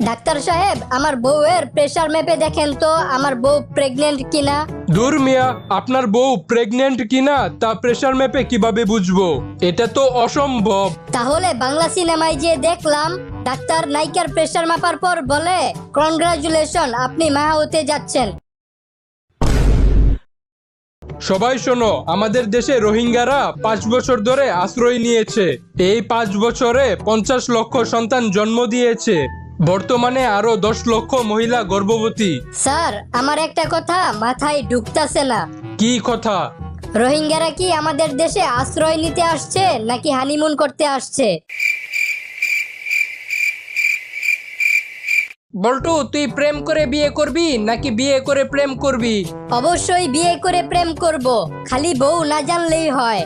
Doctor সাহেব, আমার বউয়ের প্রেসার মেপে দেখেন তো আমার বউ প্রেগনেন্ট কিনা। দূর মিয়া, আপনার বউ প্রেগনেন্ট কিনা তা প্রেসার মেপে কিভাবে বুঝবো? এটা তো অসম্ভব। তাহলে বাংলা সিনেমায় যে দেখলাম ডাক্তার নায়িকার প্রেসার মাপার পর বলে কনগ্রাচুলেশন, আপনি মা হতে যাচ্ছেন। সবাই শোনো, আমাদের দেশে রোহিঙ্গারা 5 বছর ধরে আশ্রয় নিয়েছে। এই 5 বছরে 50 লক্ষ সন্তান জন্ম দিয়েছে। বর্তমানে আরো 10 লক্ষ মহিলা গর্ভবতী। স্যার, আমার একটা কথা মাথায় ঢুকতাছে না। কি কথা? রোহিঙ্গারা কি আমাদের দেশে আশ্রয় নিতে আসছে নাকি হানিমুন করতে আসছে? বল্টু, তুই প্রেম করে বিয়ে করবি নাকি বিয়ে করে প্রেম করবি? অবশ্যই বিয়ে করে প্রেম করব, খালি বউ না জানলেই হয়।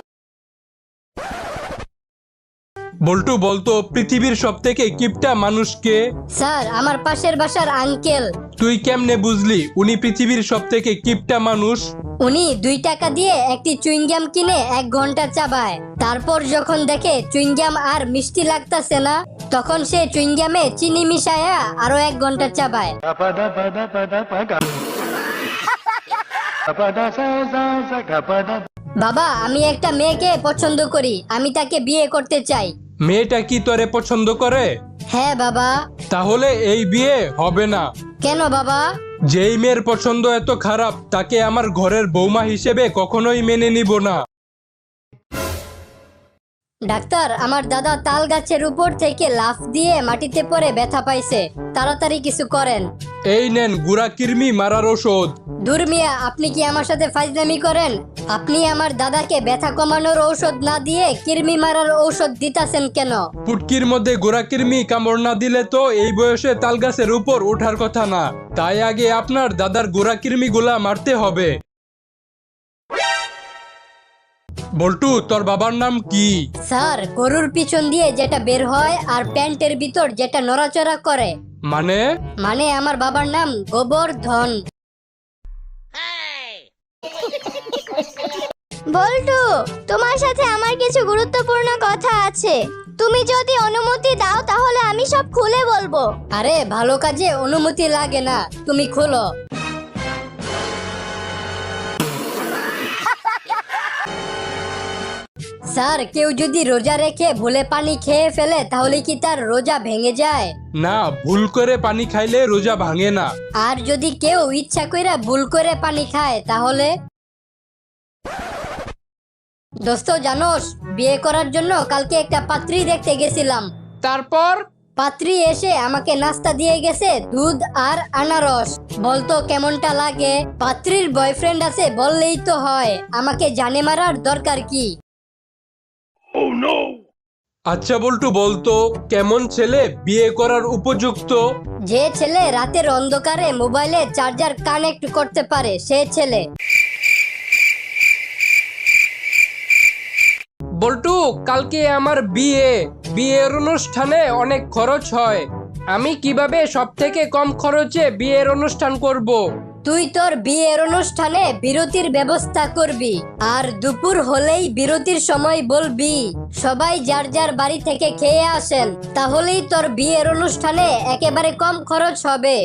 বল্টু বলতো, পৃথিবীর সব থেকে কিপটা মানুষকে? স্যার, আমার পাশের বাসার আঙ্কেল। তুই কেমনে বুঝলি উনি পৃথিবীর সব থেকে কিপটা মানুষ? উনি 2 টাকা দিয়ে একটি চুইংগাম কিনে 1 ঘন্টা চাবায়, তারপর যখন দেখে চুইংগাম আর মিষ্টি লাগতাছে না, তখন সে চুইংগামে চিনি মিশায়া আরো 1 ঘন্টা চাবায়। বাবা, আমি একটা মেয়েকে পছন্দ করি, আমি তাকে বিয়ে করতে চাই। মেয়েটা কি তোরে পছন্দ করে? হ্যাঁ বাবা। তাহলে এই বিয়ে হবে না। কেন বাবা? যেই মেয়ের পছন্দ এত খারাপ তাকে আমার ঘরের বৌমা হিসেবে কখনোই মেনে নিব না। ডাক্তার, আমার দাদা তাল গাছের উপর থেকে লাফ দিয়ে মাটিতে পড়ে ব্যথা পাইছে, তাড়াতাড়ি কিছু করেন। এই নেন গুড়া কৃমি মারার ওষুধ। দূর মিয়া, আপনি কি আমার সাথে ফাজলামি করেন? আপনি আমার দাদাকে ব্যথা কমানোর ঔষধ না দিয়ে কৃমি মারার ঔষধ দিতাছেন কেন? পুটকির মধ্যে গোড়া কৃমি কামড় না দিলে তো এই বয়সে তাল গাছের উপর ওঠার কথা না। তাই আগে আপনার দাদার গোড়া কৃমি গুলা মারতে হবে। বল্টু, তোর বাবার নাম কি? স্যার, গরুর পিছন দিয়ে যেটা বের হয় আর প্যান্টের ভিতর যেটা নড়াচড়া করে। মানে আমার বাবার নাম গোবর্ধন। বল্টু, তোমার সাথে আমার কিছু গুরুত্বপূর্ণ কথা আছে। তুমি যদি অনুমতি দাও তাহলে আমি সব খুলে বলবো। আরে, ভালো কাজে অনুমতি লাগে না, তুমি খোলো। স্যার, কেউ যদি রোজা রেখে ভুলে পানি খেয়ে ফেলে তাহলে কি তার রোজা ভেঙে যায়? না, ভুল করে পানি খাইলে রোজা ভাঙে না। আর যদি কেউ ইচ্ছা কইরা ভুল করে পানি খায় তাহলে? দোস্ত জানোস, বিয়ে করার জন্য কালকে একটা পাত্রী দেখতে গেছিলাম। তারপর? পাত্রী এসে আমাকে নাস্তা দিয়ে গেছে দুধ আর আনারস। বলতো কেমনটা লাগে? পাত্রীর বয়ফ্রেন্ড আছে বললেই তো হয়, আমাকে জানে মারার দরকার কি? আচ্ছা বল্টু, বলতো কেমন ছেলে বিয়ে করার উপযুক্ত? যে ছেলে রাতের অন্ধকারে মোবাইলে চার্জার কানেক্ট করতে পারে সে ছেলে। বল্টু, কালকে আমার বিয়ের অনুষ্ঠানে অনেক খরচ হয়। আমি কিভাবে সব থেকে কম খরচে বিয়ের অনুষ্ঠান করব? তুই তোর বিয়ের অনুষ্ঠানে বিরতির ব্যবস্থা করবি, আর দুপুর হলেই বিরতির সময় বলবি সবাই যার যার বাড়ি থেকে খেয়ে আসেন, তাহলেই তোর বিয়ের অনুষ্ঠানে একেবারে কম খরচ হবে।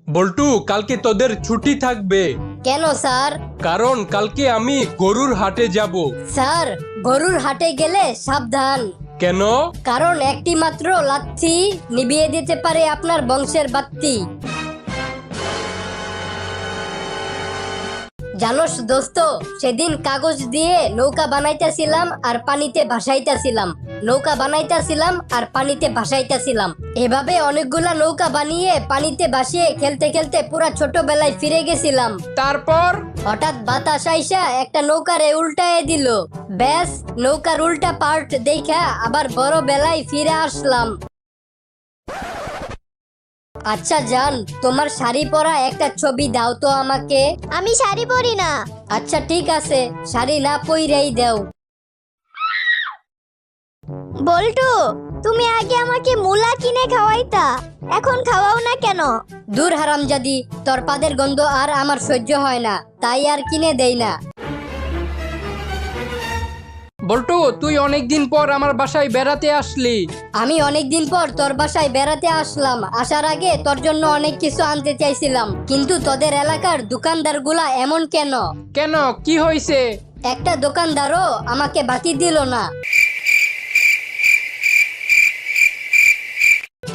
বল্টু, কালকে তোদের ছুটি থাকবে। কেন স্যার? কারণ কালকে আমি গরুর হাটে যাব। স্যার, গরুর হাটে গেলে সাবধান। কেন? কারণ একটি মাত্র লাথি নিভিয়ে দিতে পারে আপনার বংশের বাত্তি। জানোস দোস্ত, সেদিন কাগজ দিয়ে নৌকা বানাইতেছিলাম আর পানিতে ভাসাইতেছিলাম, নৌকা বানাইতেছিলাম আর পানিতে ভাসাইতেছিলাম। এভাবে অনেকগুলা নৌকা বানিয়ে পানিতে ভাসিয়ে খেলতে খেলতে পুরা ছোটবেলায় ফিরে গেছিলাম। তারপর? হঠাৎ বাতাস আইসা একটা নৌকারে উল্টায় দিল, ব্যাস নৌকার উল্টা পার্ট দেখা আবার বড় বেলায় ফিরে আসলাম। আচ্ছা জান, তোমার শাড়ি পরা একটা ছবি দাও তো আমাকে। আমি শাড়ি পরি না। আচ্ছা ঠিক আছে, শাড়ি না পইরাই দাও। বল্টু, তুমি আগে আমাকে মুলা কিনে খাওয়াইতা, এখন খাওয়াও না কেন? দূর হারামজাদি, তোর পাদের গন্ধ আর আমার সহ্য হয় না, তাই আর কিনে দেই না। বল্টু, তুই অনেকদিন পর আমার বাসায় বেড়াতে আসলি। আমি অনেকদিন পর তোর বাসায় বেড়াতে আসলাম। আসার আগে তোর জন্য অনেক কিছু আনতে চাইছিলাম, কিন্তু তোদের এলাকার দোকানদারগুলা এমন কেন? কেন, কি হয়েছে? একটা দোকানদারও আমাকে বাকি দিল না।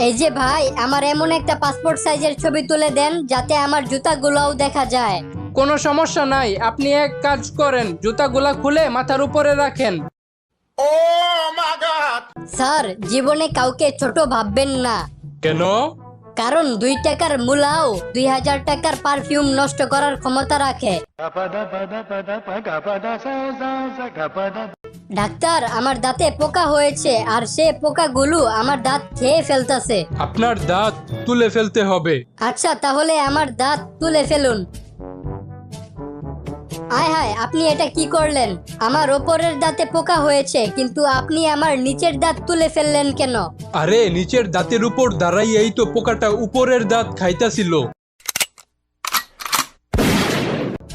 এই যে ভাই, আমার এমন একটা পাসপোর্ট সাইজের ছবি তুলে দেন যাতে আমার জুতাগুলোও দেখা যায়। কোনো সমস্যা নাই, আপনি এক কাজ করেন, জুতাগুলা খুলে মাথার উপরে রাখেন। স্যার, জীবনে কাউকে ছোট ভাববেন না, কেন? কারণ 2 টাকার মূলাও 2000 টাকার পারফিউম নষ্ট করার ক্ষমতা রাখে। ডাক্তার, আমার দাঁতে পোকা হয়েছে, আর সে পোকাগুলো আমার দাঁত খেয়ে ফেলতেছে। আপনার দাঁত তুলে ফেলতে হবে। আচ্ছা, তাহলে আমার দাঁত তুলে ফেলুন। আয় হায়, আপনি এটা কি করলেন? আমার ওপরের দাঁতে পোকা হয়েছে, কিন্তু আপনি আমার নিচের দাঁত তুলে ফেললেন কেন? আরে, নিচের দাঁতের উপর দাঁড়াইয়াই তো পোকাটা উপরের দাঁত খাইতাছিল।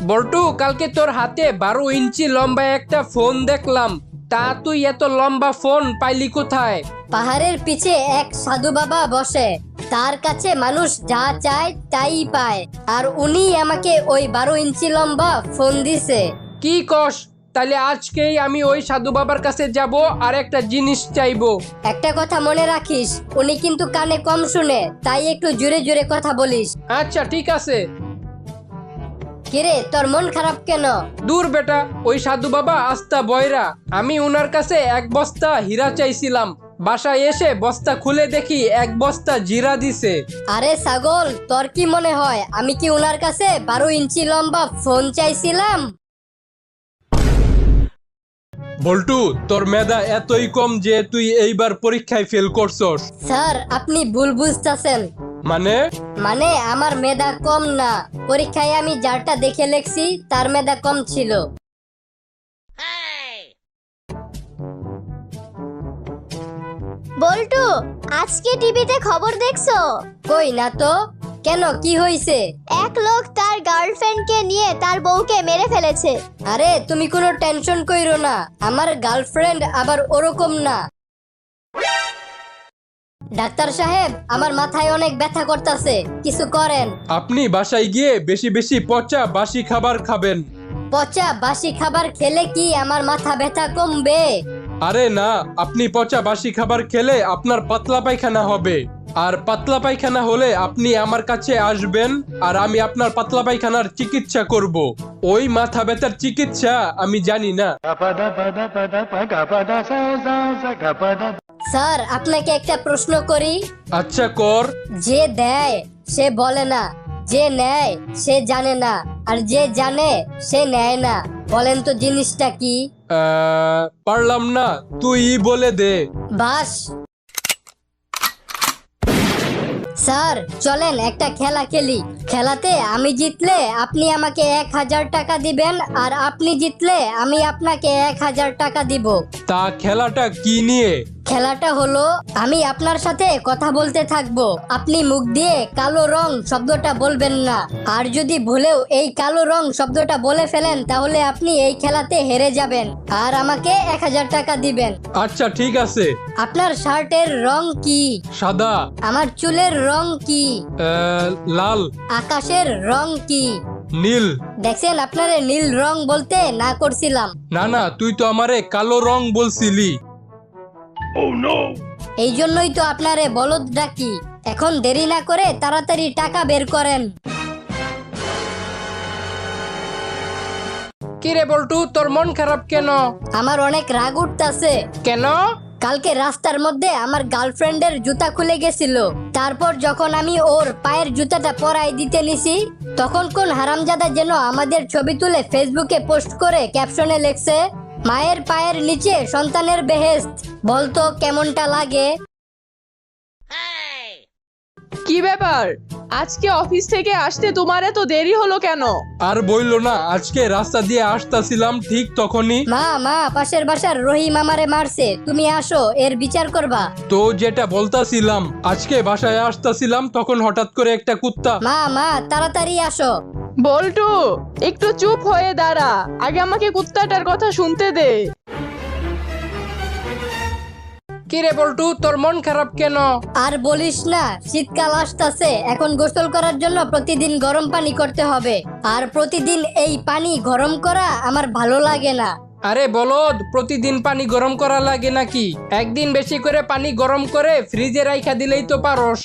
বল্টু, কালকে তোর হাতে 12 ইঞ্চি লম্বা একটা ফোন দেখলাম, তা তুই এত লম্বা ফোন পাইলি কোথায়? পাহাড়ের পিছে এক সাধু বাবা বসে, তার কাছে মানুষ যা চায় তাই পায়, আর উনি আমাকে ওই 12 ইঞ্চি লম্বা ফোন দিছে। কি কস? তাহলে আজকেই আমি ওই সাধু বাবার কাছে যাব আর একটা জিনিস চাইবো। একটা কথা মনে রাখিস, উনি কিন্তু কানে কম শুনে, তাই একটু জোরে জোরে কথা বলিস। আচ্ছা, ঠিক আছে। কিরে, তোর মন খারাপ কেন? দূর বেটা, ওই সাধু বাবা আস্তা বয়রা। আমি উনার কাছে 1 বস্তা হীরা চাইছিলাম, বাসায় এসে বস্তা খুলে দেখি 1 বস্তা জিরা দিছে। আরে ছাগল, তোর কি মনে হয় আমি কি উনার কাছে 12 ইঞ্চি লম্বা ফোন চাইছিলাম? বল্টু, তোর মেধা এতই কম যে তুই এইবার পরীক্ষায় ফেল করছস। স্যার, আপনি ভুল বুঝতেছেন। মানে আমার মেধা কম না, পরীক্ষায় আমি যারটা দেখে লেখছি তার মেধা কম ছিল। বল্টু, আজকে টিভিতে খবর দেখছো? কই না তো। কেন, কি হয়েছে? এক লোক তার গার্লফ্রেন্ডকে নিয়ে তার বউকে মেরে ফেলেছে। আরে, তুমি কোনো টেনশন কইরো না, আমার গার্লফ্রেন্ড আবার ওরকম না। ডাক্তার সাহেব, আমার মাথায় অনেক ব্যথা করতেছে, কিছু করেন। আপনি বাসায় গিয়ে বেশি বেশি পচা বাসি খাবার খাবেন। পচা বাসি খাবার খেলে কি আমার মাথা ব্যথা কমবে? আরে না, আপনি পচা বাসি খাবার খেলে আপনার পাতলা পায়খানা হবে, আর পাতলা পায়খানা হলে আপনি আমার কাছে আসবেন, আর আমি আপনার পাতলা পায়খানার চিকিৎসা করব। ওই মাথা ব্যথার চিকিৎসা আমি জানি না। স্যার, আপনাকে একটা প্রশ্ন করি। আচ্ছা, কর। যে দেয় সে বলে না, যে নেয় সে জানে না, আর যে জানে সে নেয় না। বলেন তো জিনিসটা কি? পারলাম না, তুই বলে দে। বাস। স্যার, চলেন একটা খেলা খেলি। খেলাতে আমি জিতলে আপনি আমাকে 1000 টাকা দিবেন, আর আপনি জিতলে আমি আপনাকে 1000 টাকা দিব। তা খেলাটা কি নিয়ে? খেলাটা হলো, আমি আপনার সাথে কথা বলতে থাকবো, আপনি মুখ দিয়ে কালো রং শব্দটা বলবেন না, আর যদি ভুলেও এই কালো রং শব্দটা বলে ফেলেন তাহলে আপনি এই খেলাতে হেরে যাবেন, আর আমাকে 1000 টাকা দিবেন। আচ্ছা, ঠিক আছে। আপনার শার্টের রং কি? সাদা। আমার চুলের রং কি? লাল। আকাশের রং কি? নীল। দেখছেন, আপনারে নীল রং বলতে না করছিলাম। না না, তুই তো আমারে কালো রং বলছিলি। এই জন্যই তো আপনারে বলদ ডাকি। এখন দেরি না করে তাড়াতাড়ি টাকা বের করেন। কিরে বল্টু, তোর মন খারাপ কেন? আমার অনেক রাগ উঠতাছে। কেন? কালকে রাস্তার মধ্যে আমার গার্লফ্রেন্ডের জুতা খুলে গেছিল, তারপর যখন আমি ওর পায়ের জুতাটা পরাই দিতে নিছি, তখন কোন হারামজাদা যেন আমাদের ছবি তুলে ফেসবুকে পোস্ট করে ক্যাপশনে লেখছে, মায়ের পায়ের নিচে সন্তানের বেহেশত। বলতো কেমনটা লাগে? কি ব্যাপার, আজকে অফিস থেকে আসতে তোমার এত দেরি হলো কেন? আর বইলো না, আজকে রাস্তা দিয়ে আসতাছিলাম, ঠিক তখনই মা, পাশের বাসার রহিম আমারে মারছে, তুমি আসো, এর বিচার করবা। তো যেটা বলতাছিলাম, আজকে বাসায় আসতাছিলাম, তখন হঠাৎ করে একটা কুত্তা। মা, তাড়াতাড়ি আসো। বল্টু, একটু চুপ হয়ে দাঁড়া, আগে আমাকে কুত্তাটার কথা শুনতে দে। কিরে বল্টু, তোর মন খারাপ কেন? আর বলিস না, শীতকাল আসতেছে, এখন গোসল করার জন্য প্রতিদিন গরম পানি করতে হবে। আর প্রতিদিন এই পানি গরম করা আমার ভালো লাগে না। আরে বলদ, প্রতিদিন পানি গরম করা লাগে নাকি? একদিন বেশি করে পানি গরম করে ফ্রিজে রাইখা দিলেই তো পারস।